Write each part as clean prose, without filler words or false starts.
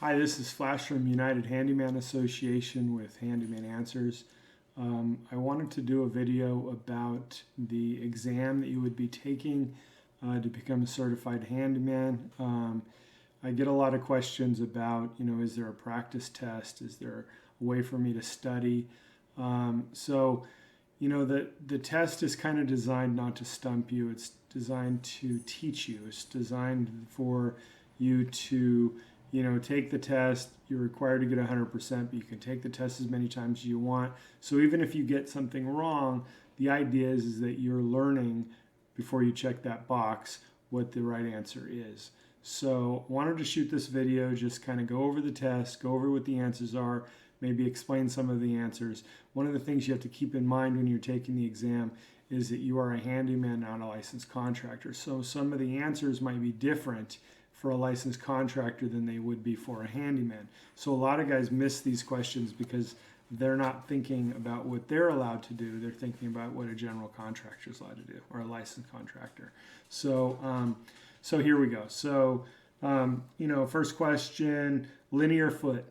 Hi, this is Flash from United Handyman Association with Handyman Answers. I wanted to do a video about the exam that you would be taking to become a certified handyman. I get a lot of questions about, is there a practice test? Is there a way for me to study? The test is kind of designed not to stump you. It's designed to teach you. It's designed for you to take the test. You're required to get 100%, but you can take the test as many times as you want. So even if you get something wrong, the idea is that you're learning before you check that box what the right answer is. So I wanted to shoot this video, just kind of go over the test, go over what the answers are, maybe explain some of the answers. One of the things you have to keep in mind when you're taking the exam is that you are a handyman, not a licensed contractor. So some of the answers might be different for a licensed contractor than they would be for a handyman. So a lot of guys miss these questions because they're not thinking about what they're allowed to do. They're thinking about what a general contractor is allowed to do, or a licensed contractor. So here we go. So, first question, linear foot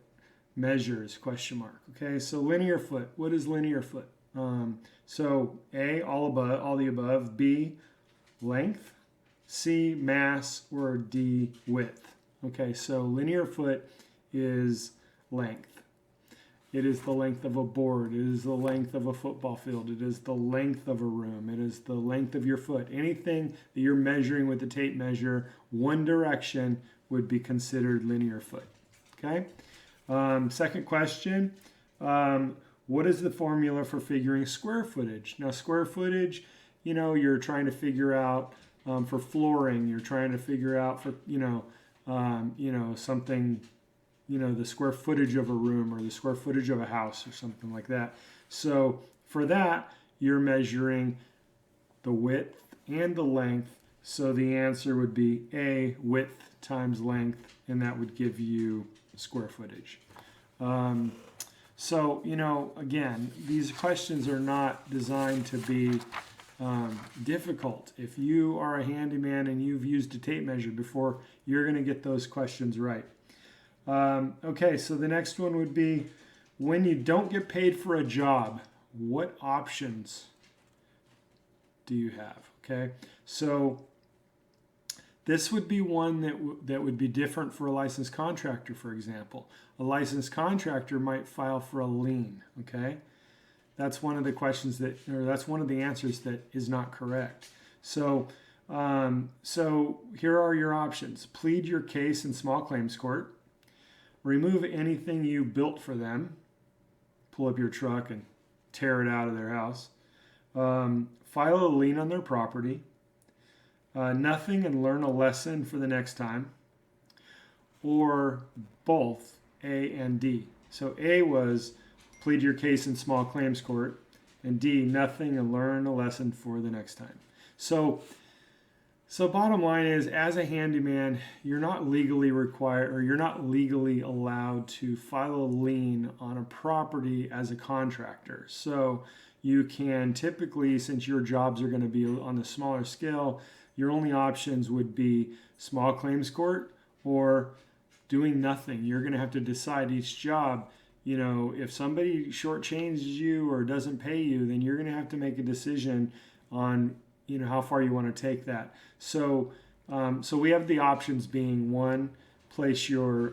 measures, question mark. Okay, so linear foot, what is linear foot? So A, all the above, B, length, C, mass, or D, width. Okay, so linear foot is length. It is the length of a board. It is the length of a football field. It is the length of a room. It is the length of your foot. Anything that you're measuring with the tape measure, one direction would be considered linear foot. Okay? Second question, what is the formula for figuring square footage? Now, square footage, you're trying to figure out for flooring. You're trying to figure out for, something, the square footage of a room or the square footage of a house or something like that. So for that, you're measuring the width and the length. So the answer would be A, width times length, and that would give you square footage. Again, these questions are not designed to be difficult. If you are a handyman and you've used a tape measure before, you're going to get those questions right. Okay, so the next one would be, when you don't get paid for a job, what options do you have? Okay, so this would be one that would be different for a licensed contractor, for example. A licensed contractor might file for a lien, okay? That's one of the questions that's one of the answers that is not correct. So here are your options. Plead your case in small claims court. Remove anything you built for them. Pull up your truck and tear it out of their house. File a lien on their property. Nothing and learn a lesson for the next time. Or both, A and D. So A was plead your case in small claims court, and D, nothing and learn a lesson for the next time. So bottom line is, as a handyman, you're not legally required, or you're not legally allowed to file a lien on a property as a contractor. So you can typically, since your jobs are going to be on the smaller scale, your only options would be small claims court or doing nothing. You're going to have to decide each job. If somebody shortchanges you or doesn't pay you, then you're going to have to make a decision on, how far you want to take that. So we have the options being, one, place your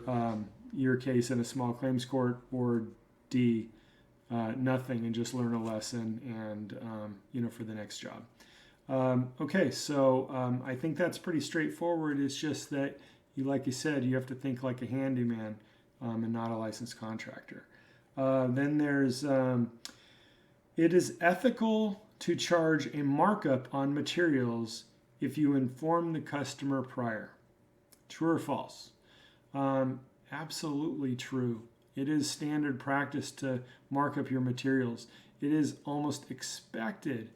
case in a small claims court, or D, nothing and just learn a lesson and, for the next job. I think that's pretty straightforward. It's just that, like you said, you have to think like a handyman and not a licensed contractor. Then there's, it is ethical to charge a markup on materials if you inform the customer prior. True or false? Absolutely true. It is standard practice to mark up your materials. It is almost expected,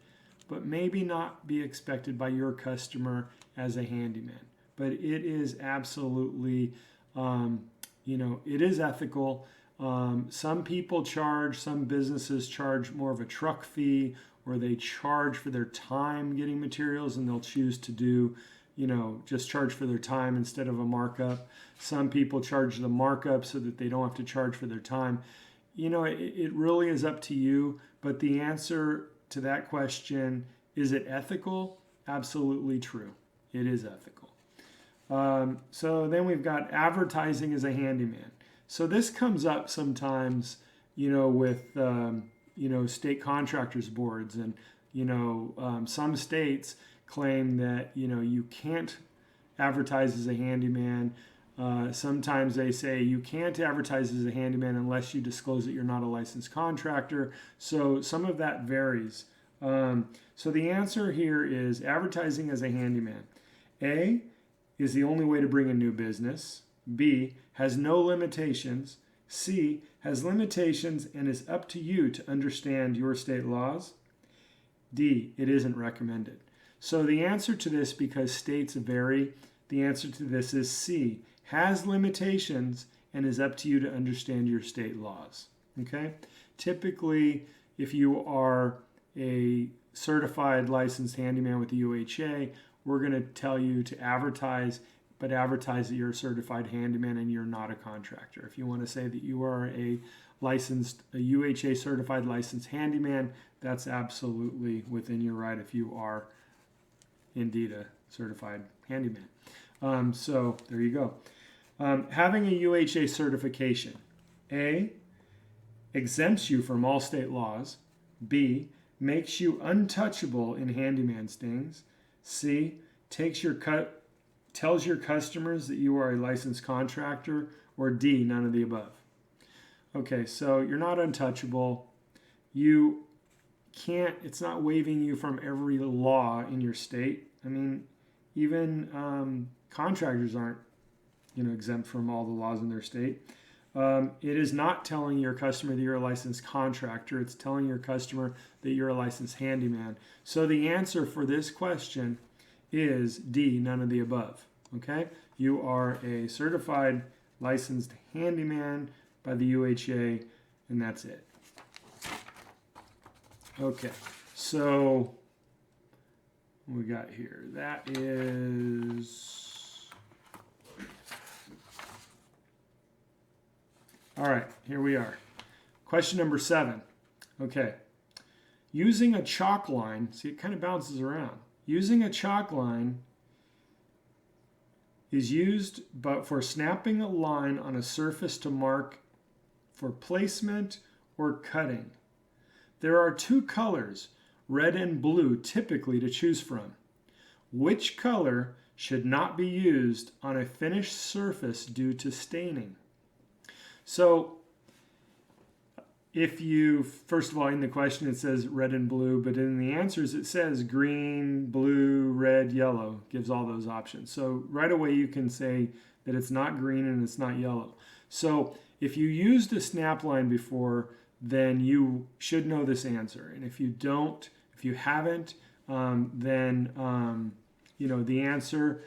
but maybe not be expected by your customer as a handyman. But it is absolutely, it is ethical. Some people some businesses charge more of a truck fee, or they charge for their time getting materials, and they'll choose to do, just charge for their time instead of a markup. Some people charge the markup so that they don't have to charge for their time. It really is up to you, but the answer to that question, is it ethical? Absolutely true. It is ethical. So then we've got advertising as a handyman. So this comes up sometimes, with, state contractors boards, and, some states claim that, you can't advertise as a handyman. Sometimes they say you can't advertise as a handyman unless you disclose that you're not a licensed contractor. So some of that varies. So the answer here is advertising as a handyman. A, is the only way to bring in new business. B, has no limitations. C, has limitations and is up to you to understand your state laws. D, it isn't recommended. So the answer to this, because states vary, the answer to this is C, has limitations and is up to you to understand your state laws. Okay? Typically, if you are a certified licensed handyman with the UHA, we're going to tell you to advertise, but advertise that you're a certified handyman and you're not a contractor. If you want to say that you are a UHA certified licensed handyman, that's absolutely within your right if you are indeed a certified handyman. So there you go. Having a UHA certification. A, exempts you from all state laws. B, makes you untouchable in handyman things. C, tells your customers that you are a licensed contractor. Or D, none of the above. Okay, so you're not untouchable. You can't, it's not waiving you from every law in your state. I mean, even contractors aren't exempt from all the laws in their state. It is not telling your customer that you're a licensed contractor. It's telling your customer that you're a licensed handyman. So the answer for this question is D, none of the above. Okay? You are a certified licensed handyman by the UHA, and that's it. Okay, so what we got here? That is... All right, here we are. Question number 7. Okay. Using a chalk line, see, it kind of bounces around. Using a chalk line is used for snapping a line on a surface to mark for placement or cutting. There are 2 colors, red and blue, typically to choose from. Which color should not be used on a finished surface due to staining? So if you, first of all, in the question it says red and blue, but in the answers it says green, blue, red, yellow, gives all those options. So right away you can say that it's not green and it's not yellow. So if you used a snap line before, then you should know this answer. And if you don't, if you haven't, then the answer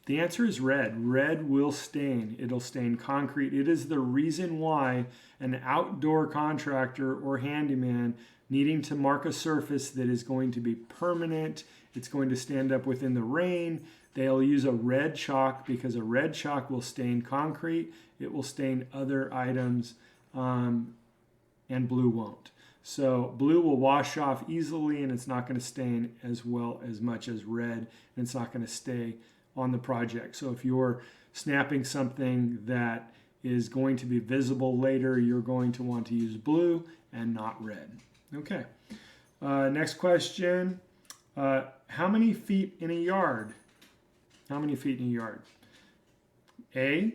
is red. Red will stain. It'll stain concrete. It is the reason why an outdoor contractor or handyman needing to mark a surface that is going to be permanent, it's going to stand up within the rain, they'll use a red chalk because a red chalk will stain concrete. It will stain other items, and blue won't. So blue will wash off easily and it's not going to stain as much as red, and it's not going to stay on the project. So if you're snapping something that is going to be visible later, you're going to want to use blue and not red. Okay. Next question. How many feet in a yard? How many feet in a yard? A,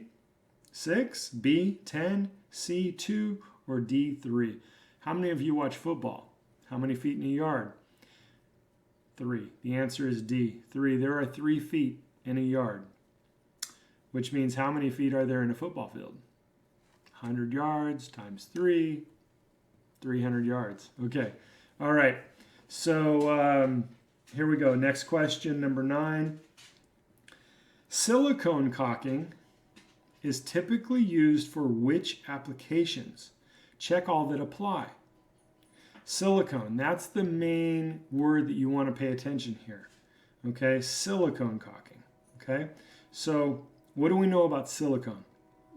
6, B, 10, C, 2, or D, 3? How many of you watch football? How many feet in a yard? 3. The answer is D, 3. There are 3 feet in a yard, which means how many feet are there in a football field? 100 yards times 3, 300 yards. Okay. All right. So here we go. Next question, number 9. Silicone caulking is typically used for which applications? Check all that apply. Silicone, that's the main word that you want to pay attention here. Okay, silicone caulking. Okay, so what do we know about silicone?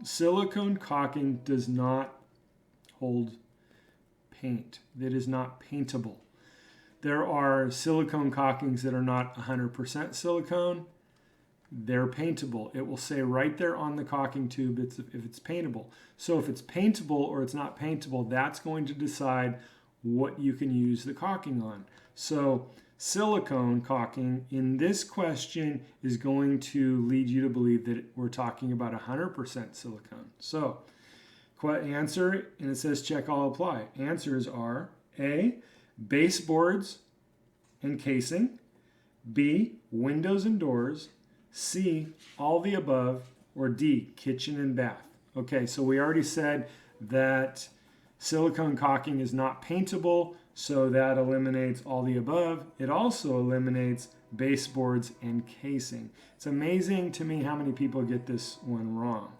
Silicone caulking does not hold paint. It is not paintable. There are silicone caulkings that are not 100% silicone. They're paintable. It will say right there on the caulking tube if it's paintable. So if it's paintable or it's not paintable, that's going to decide what you can use the caulking on. So silicone caulking in this question is going to lead you to believe that we're talking about 100% silicone. So answer, and it says check all apply. Answers are A, baseboards and casing, B, windows and doors, C, all the above, or D, kitchen and bath. Okay, so we already said that silicone caulking is not paintable, so that eliminates all the above. It also eliminates baseboards and casing. It's amazing to me how many people get this one wrong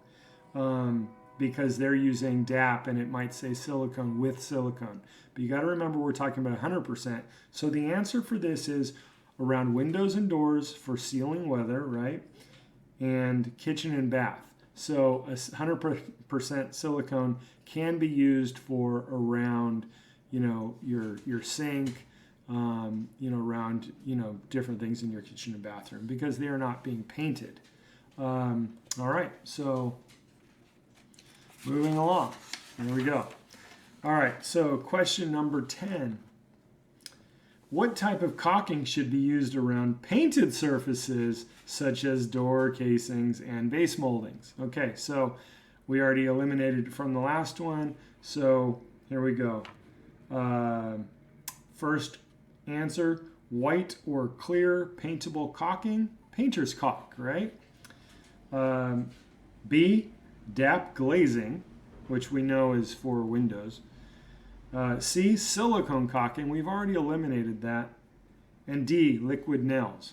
because they're using DAP and it might say silicone with silicone. But you got to remember we're talking about 100%. So the answer for this is around windows and doors for ceiling weather, right? And kitchen and bath. So 100% silicone can be used for around, your sink, around, different things in your kitchen and bathroom because they are not being painted. All right, so moving along. Here we go. All right, so question number 10. What type of caulking should be used around painted surfaces such as door casings and base moldings? Okay, so we already eliminated from the last one. So here we go. First answer, white or clear paintable caulking, painter's caulk, right? B, DAP glazing, which we know is for windows. C, silicone caulking. We've already eliminated that. And D, liquid nails.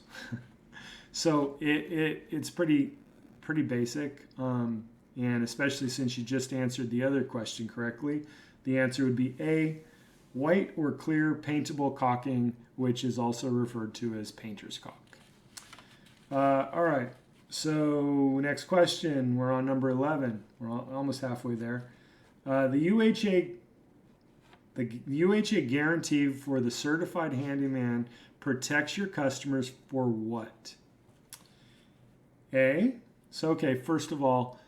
So it's pretty basic, and especially since you just answered the other question correctly, the answer would be A, white or clear paintable caulking, which is also referred to as painter's caulk. All right, so next question. We're on number 11. We're almost halfway there. The UHA guarantee for the certified handyman protects your customers for what? A, so okay, first of all,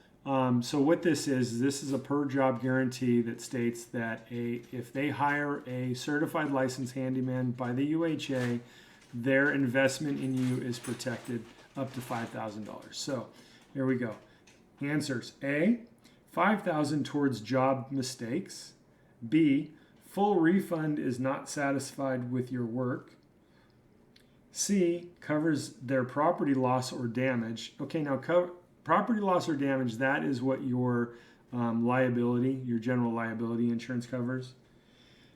so what this is a per job guarantee that states that if they hire a certified licensed handyman by the UHA, their investment in you is protected up to $5,000. So here we go. Answers: A, $5,000 towards job mistakes. B, full refund is not satisfied with your work. C, covers their property loss or damage. Okay, now property loss or damage, that is what your liability, your general liability insurance covers.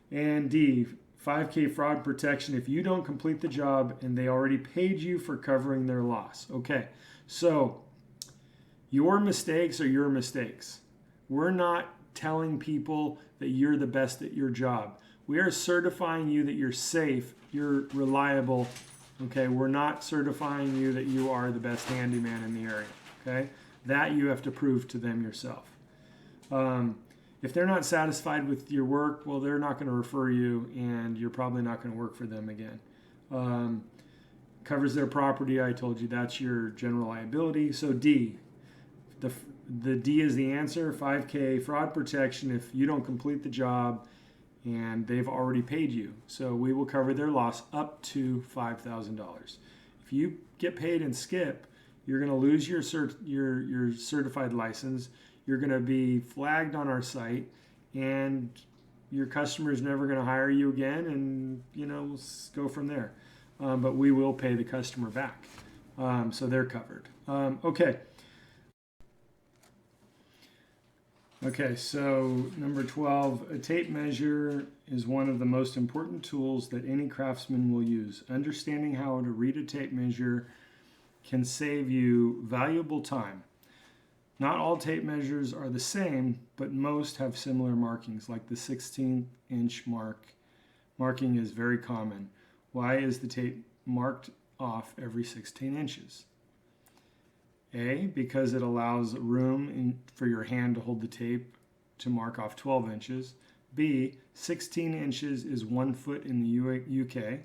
And D, $5,000 fraud protection if you don't complete the job and they already paid you for covering their loss. Okay, so your mistakes are your mistakes. We're not telling people that you're the best at your job. We are certifying you that you're safe, you're reliable. Okay, we're not certifying you that you are the best handyman in the area. Okay, that you have to prove to them yourself. If they're not satisfied with your work, well, they're not going to refer you, and you're probably not going to work for them again. Covers their property. I told you that's your general liability. So D, the D is the answer. $5,000 fraud protection if you don't complete the job and they've already paid you. So we will cover their loss up to $5,000. If you get paid and skip, you're going to lose your certified license. You're going to be flagged on our site, and your customer is never going to hire you again, and we'll go from there. But we will pay the customer back, so they're covered. Okay, so number 12, a tape measure is one of the most important tools that any craftsman will use. Understanding how to read a tape measure can save you valuable time. Not all tape measures are the same, but most have similar markings, like the 16-inch marking is very common. Why is the tape marked off every 16 inches? A, because it allows room for your hand to hold the tape to mark off 12 inches. B, 16 inches is 1 foot in the UK.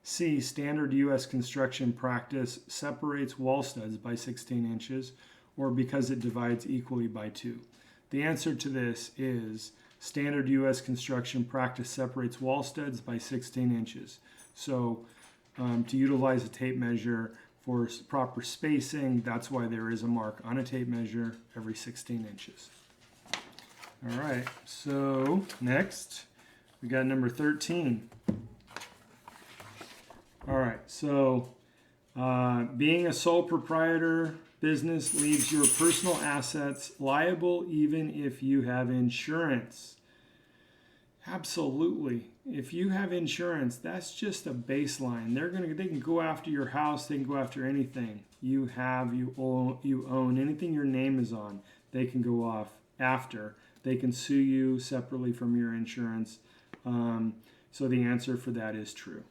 C, standard U.S. construction practice separates wall studs by 16 inches, or because it divides equally by 2. The answer to this is standard U.S. construction practice separates wall studs by 16 inches. So to utilize a tape measure for proper spacing, that's why there is a mark on a tape measure every 16 inches. All right, so next we got number 13. All right, so being a sole proprietor business leaves your personal assets liable even if you have insurance. Absolutely. If you have insurance, that's just a baseline. They can go after your house, they can go after anything you own, anything your name is on, they can go off after. They can sue you separately from your insurance. So the answer for that is true.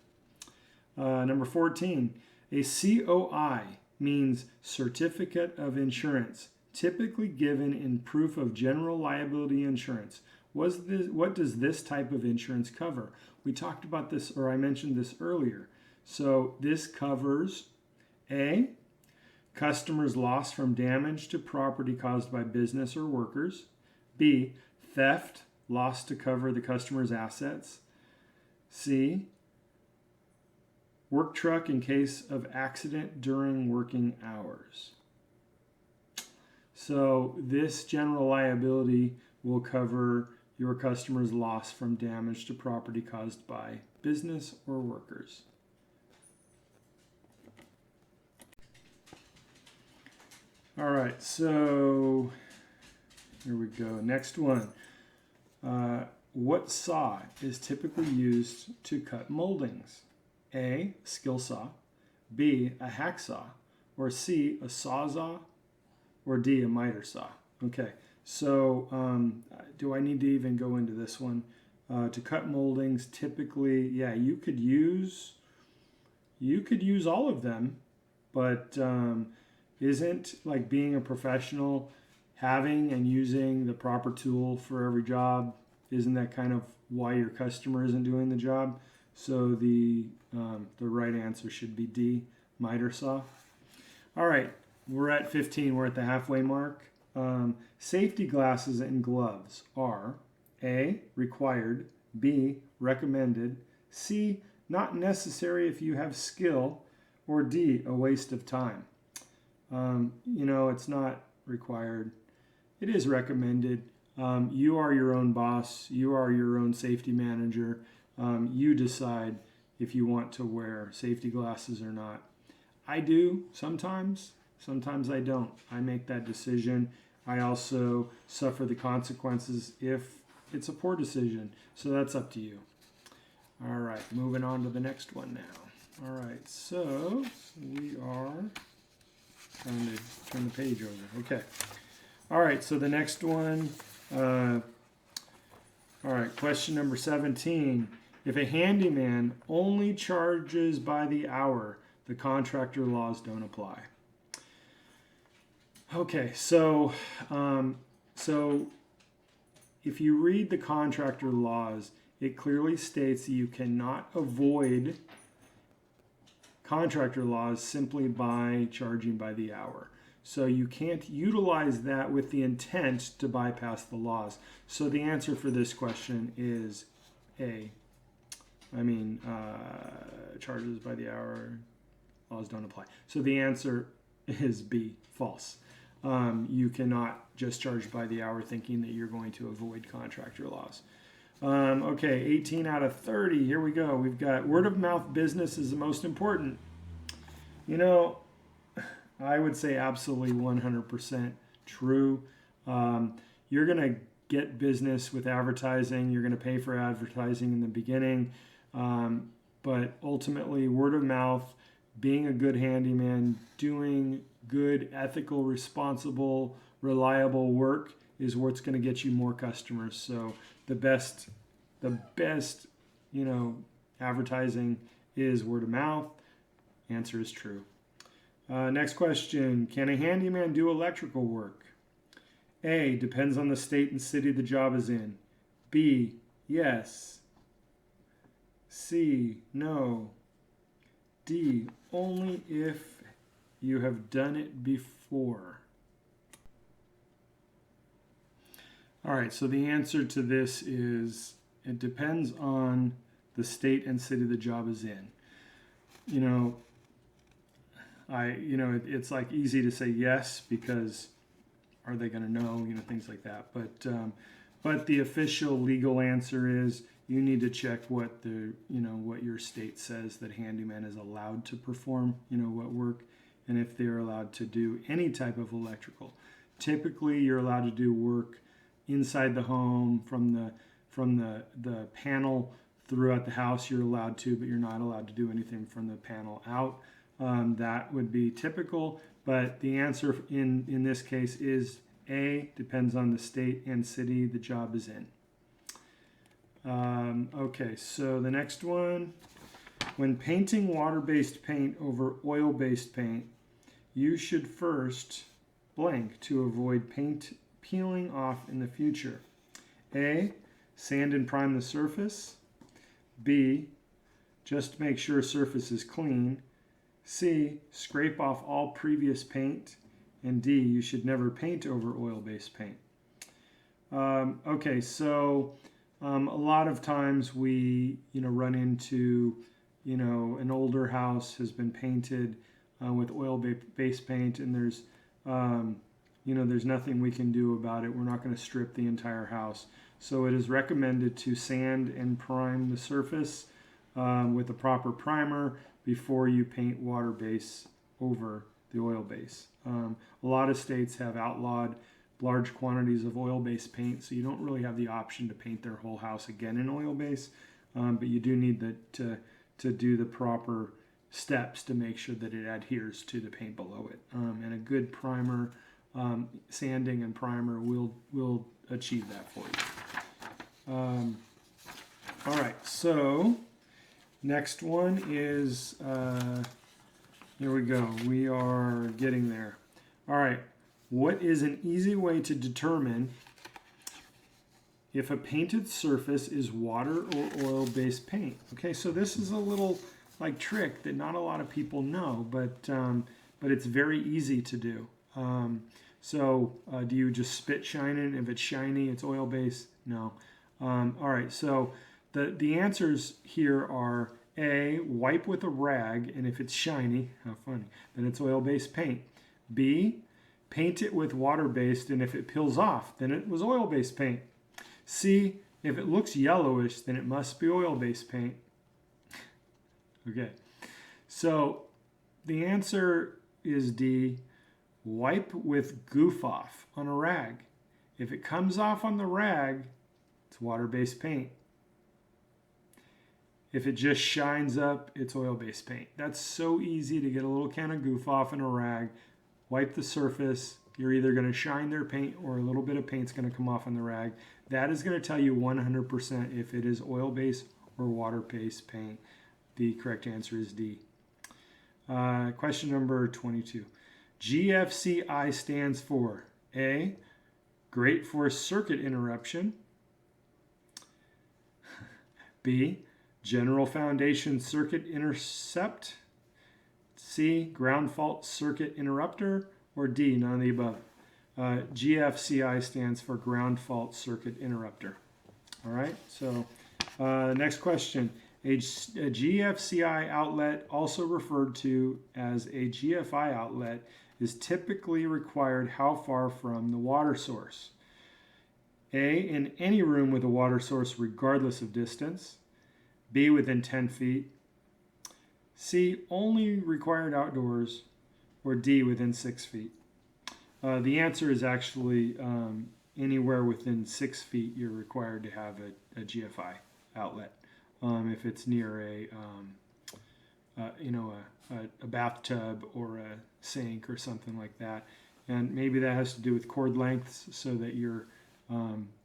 Number 14, a COI means Certificate of Insurance, typically given in proof of general liability insurance. What does this type of insurance cover? We talked about this, or I mentioned this earlier. So this covers A, customers' loss from damage to property caused by business or workers. B, theft, loss to cover the customer's assets. C, work truck in case of accident during working hours. So this general liability will cover your customer's loss from damage to property caused by business or workers. All right, so here we go. Next one. What saw is typically used to cut moldings? A, skill saw, B, a hacksaw, or C, a sawzall, or D, a miter saw. Okay, so do I need to even go into this one? To cut moldings, typically, yeah, you could use all of them, but isn't like being a professional, having and using the proper tool for every job, isn't that kind of why your customer isn't doing the job? So the right answer should be D, miter saw. All right, we're at 15. We're at the halfway mark. Safety glasses and gloves are A, required, B, recommended, C, not necessary if you have skill, or D, a waste of time. It's not required. It is recommended. You are your own boss. You are your own safety manager. You decide if you want to wear safety glasses or not. I do sometimes. Sometimes I don't. I make that decision. I also suffer the consequences if it's a poor decision. So that's up to you. All right, moving on to the next one now. All right, so we are trying to turn the page over. Okay. All right, so the next one. All right, question number 17. If a handyman only charges by the hour, the contractor laws don't apply. Okay, so if you read the contractor laws, it clearly states that you cannot avoid contractor laws simply by charging by the hour. So you can't utilize that with the intent to bypass the laws. So the answer for this question is A. Charges by the hour, laws don't apply. So the answer is B, false. You cannot just charge by the hour thinking that you're going to avoid contractor laws. Okay, 18 out of 30. Here we go. We've got word of mouth business is the most important. I would say absolutely 100% true. You're going to get business with advertising. You're going to pay for advertising in the beginning. But ultimately, word of mouth, being a good handyman, doing good, ethical, responsible, reliable work is what's going to get you more customers. So the best, advertising is word of mouth. Answer is true. Next question. Can a handyman do electrical work? A, depends on the state and city the job is in. B, yes. C, no. D, only if you have done it before. All right, so the answer to this is it depends on the state and city the job is in. It's like easy to say yes because are they going to know, things like that. But the official legal answer is you need to check what what your state says that handyman is allowed to perform, what work, and if they're allowed to do any type of electrical. Typically, you're allowed to do work inside the home from the panel throughout the house. You're allowed to, but you're not allowed to do anything from the panel out. That would be typical, but the answer in this case is A, depends on the state and city the job is in. Okay, so the next one. When painting water-based paint over oil-based paint, you should first blank to avoid paint peeling off in the future. A, sand and prime the surface. B, just make sure surface is clean. C, scrape off all previous paint. And D, you should never paint over oil-based paint. Okay, so a lot of times we, run into, an older house has been painted with oil-based paint, and there's, there's nothing we can do about it. We're not going to strip the entire house. So it is recommended to sand and prime the surface with a proper primer before you paint water base over the oil base. A lot of states have outlawed large quantities of oil-based paint, so you don't really have the option to paint their whole house again in oil base, but you do need to do the proper steps to make sure that it adheres to the paint below it. And a good primer, sanding and primer will achieve that for you. All right, so next one is, here we go. We are getting there. All right, what is an easy way to determine if a painted surface is water or oil-based paint? Okay, so this is a little trick that not a lot of people know, but it's very easy to do. Do you just spit shine it? If it's shiny, it's oil-based? No. All right, so the answers here are A, wipe with a rag, and if it's shiny, how funny, then it's oil-based paint. B, paint it with water-based, and if it peels off, then it was oil-based paint. C, if it looks yellowish, then it must be oil-based paint. Okay, so the answer is D, wipe with goof off on a rag. If it comes off on the rag, it's water-based paint. If it just shines up, it's oil-based paint. That's so easy to get a little can of goof off in a rag, wipe the surface. You're either going to shine their paint or a little bit of paint's going to come off on the rag. That is going to tell you 100% if it is oil-based or water-based paint. The correct answer is D. Question number 22. GFCI stands for A, great for circuit interruption. B, general foundation circuit intercept. C, ground fault circuit interrupter. Or D, none of the above. GFCI stands for ground fault circuit interrupter. All right, so next question. A GFCI outlet, also referred to as a GFI outlet, is typically required how far from the water source? A, in any room with a water source regardless of distance. B, within 10 feet. C, only required outdoors. Or D, within 6 feet. The answer is actually anywhere within 6 feet you're required to have a GFI outlet. If it's near a bathtub or a sink or something like that, and maybe that has to do with cord lengths, so that you're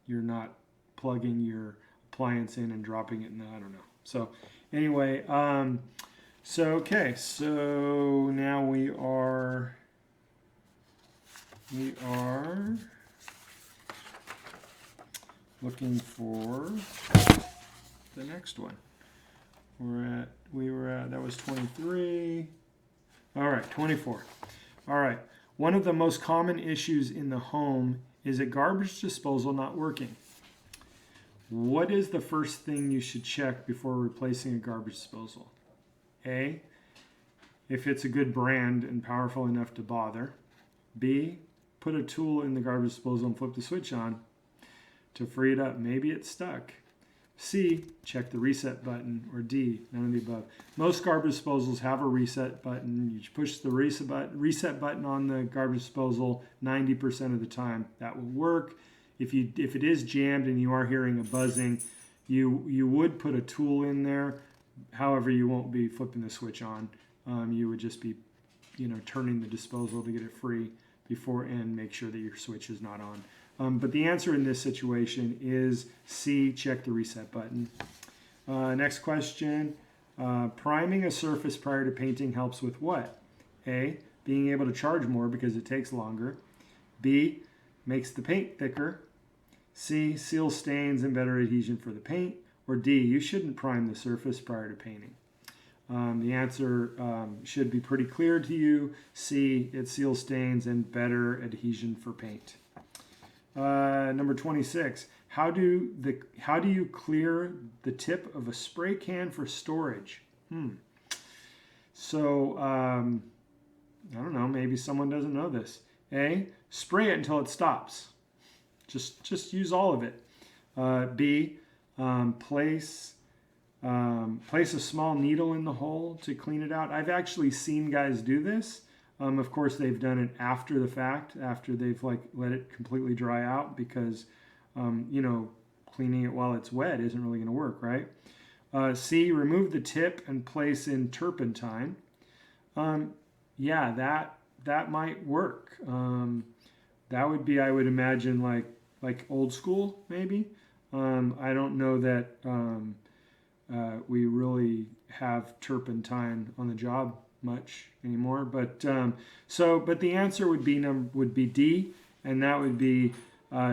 not plugging your appliance in and dropping it in the, I don't know. So anyway, So, okay, so now we are looking for the next one. That was 23. All right, 24. All right, one of the most common issues in the home is a garbage disposal not working. What is the first thing you should check before replacing a garbage disposal? A, if it's a good brand and powerful enough to bother. B, put a tool in the garbage disposal and flip the switch on to free it up. Maybe it's stuck. C, check the reset button. Or D, none of the above. Most garbage disposals have a reset button. You push the reset button on the garbage disposal 90% of the time. That will work. If it is jammed and you are hearing a buzzing, you would put a tool in there. However, you won't be flipping the switch on. You would just be, turning the disposal to get it free before and make sure that your switch is not on. But the answer in this situation is C, check the reset button. Next question. Priming a surface prior to painting helps with what? A, being able to charge more because it takes longer. B, makes the paint thicker. C, seals stains and better adhesion for the paint. Or D, you shouldn't prime the surface prior to painting. The answer should be pretty clear to you. C, it seals stains and better adhesion for paint. Number 26. How do you clear the tip of a spray can for storage? So I don't know. Maybe someone doesn't know this. A, spray it until it stops. Just use all of it. B, place a small needle in the hole to clean it out. I've actually seen guys do this. Of course, they've done it after the fact, after they've let it completely dry out, because cleaning it while it's wet isn't really going to work, right? C, remove the tip and place in turpentine. Yeah, that might work. That would be, I would imagine, like old school, maybe. I don't know that we really have turpentine on the job much anymore, but the answer would be D, and that would be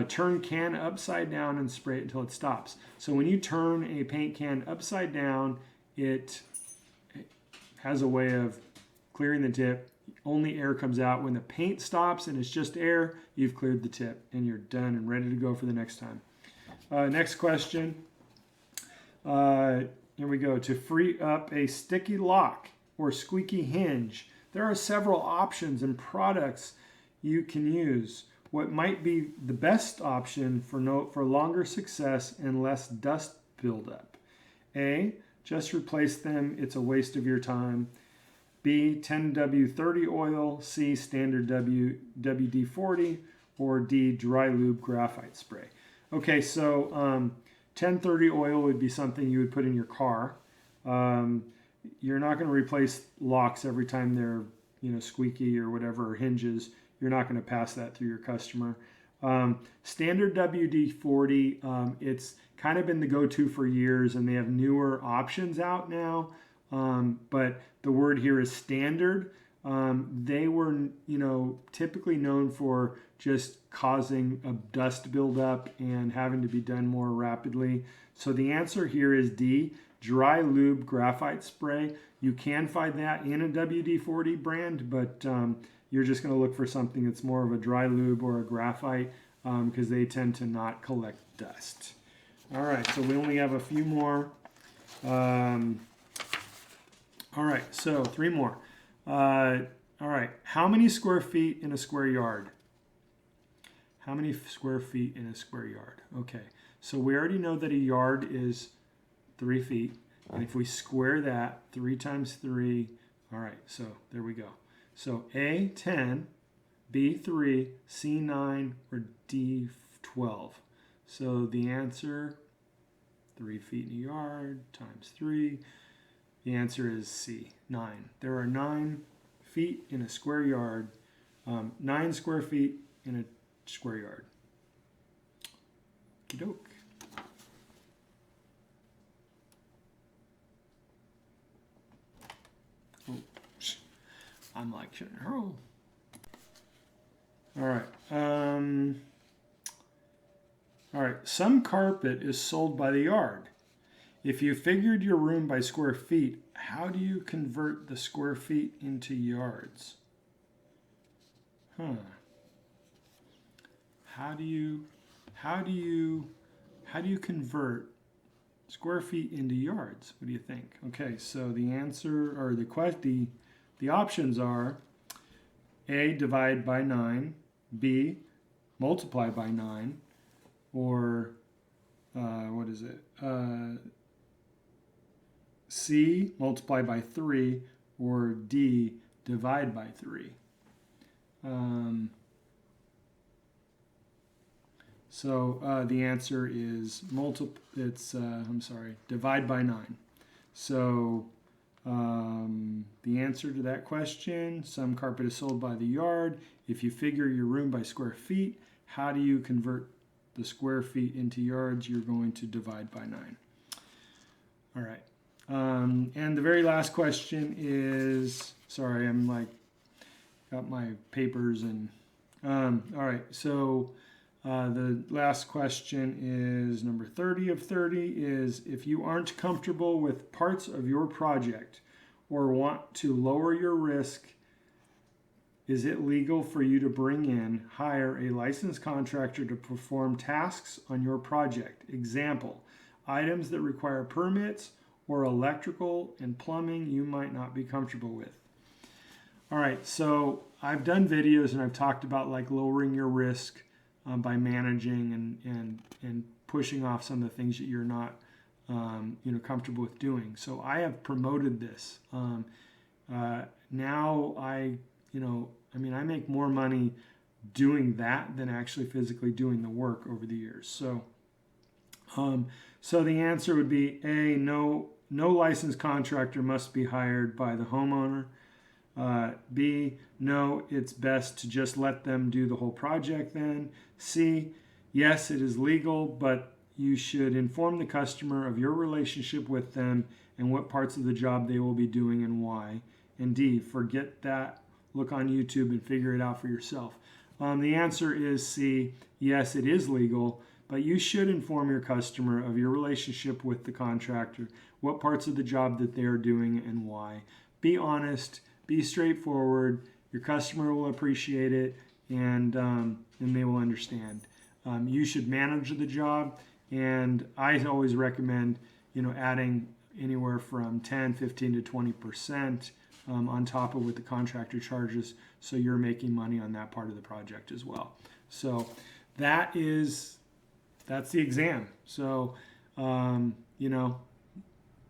turn can upside down and spray it until it stops. So when you turn a paint can upside down, it has a way of clearing the tip. Only air comes out. When the paint stops and it's just air, you've cleared the tip and you're done and ready to go for the next time. Next question. Here we go. To free up a sticky lock or squeaky hinge, there are several options and products you can use. What might be the best option for longer success and less dust buildup? A, just replace them. It's a waste of your time. B, 10W30 oil. C, standard WD-40. Or D, dry lube graphite spray. Okay, so 1030 oil would be something you would put in your car. You're not going to replace locks every time they're squeaky or whatever, or hinges. You're not going to pass that through your customer. Standard WD-40, it's kind of been the go-to for years, and they have newer options out now. But the word here is standard. They were, typically known for just causing a dust buildup and having to be done more rapidly. So the answer here is D, dry lube graphite spray. You can find that in a WD-40 brand, but you're just going to look for something that's more of a dry lube or a graphite, because they tend to not collect dust. All right, so we only have a few more. All right, so 3 more. All right, how many square feet in a square yard? How many square feet in a square yard? Okay, so we already know that a yard is 3 feet. And if we square that, 3 times 3, all right, so there we go. So A, 10, B, 3, C, 9, or D, 12. So the answer, 3 feet in a yard times 3, the answer is C, 9. There are 9 feet in a square yard, 9 square feet in a square yard. Okey-doke. I'm like, oh. All right. All right. Some carpet is sold by the yard. If you figured your room by square feet, how do you convert the square feet into yards? Huh. How do you convert square feet into yards? What do you think? Okay, so the answer, or the options are A, divide by 9, B, multiply by 9, or what is it? C, multiply by 3, or D, divide by 3. So the answer is divide by 9. So the answer to that question, some carpet is sold by the yard. If you figure your room by square feet, how do you convert the square feet into yards? You're going to divide by 9. All right. And the very last question is, sorry, I'm like, got my papers and, all right. So the last question is number 30 of 30 is, if you aren't comfortable with parts of your project or want to lower your risk, is it legal for you to hire a licensed contractor to perform tasks on your project? Example, items that require permits or electrical and plumbing you might not be comfortable with. All right, so I've done videos and I've talked about like lowering your risk by managing and pushing off some of the things that you're not comfortable with doing. So I have promoted this. Now I make more money doing that than actually physically doing the work over the years. So so the answer would be A, no licensed contractor must be hired by the homeowner. B, no, it's best to just let them do the whole project then. C, yes, it is legal, but you should inform the customer of your relationship with them and what parts of the job they will be doing and why. And D, forget that. Look on YouTube and figure it out for yourself. The answer is C, yes, it is legal, but you should inform your customer of your relationship with the contractor, what parts of the job that they are doing and why. Be honest, be straightforward. Your customer will appreciate it, and they will understand. You should manage the job, and I always recommend, adding anywhere from 10, 15 to 20% on top of what the contractor charges, so you're making money on that part of the project as well. So that's the exam. So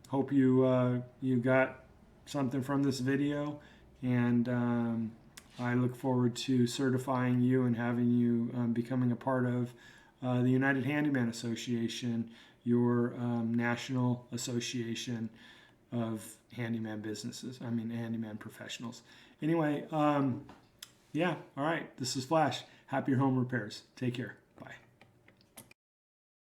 hope you got something from this video, and I look forward to certifying you and having you becoming a part of the United Handyman Association, your national association of handyman handyman professionals. Anyway, yeah, all right, this is Flash. Happy home repairs. Take care.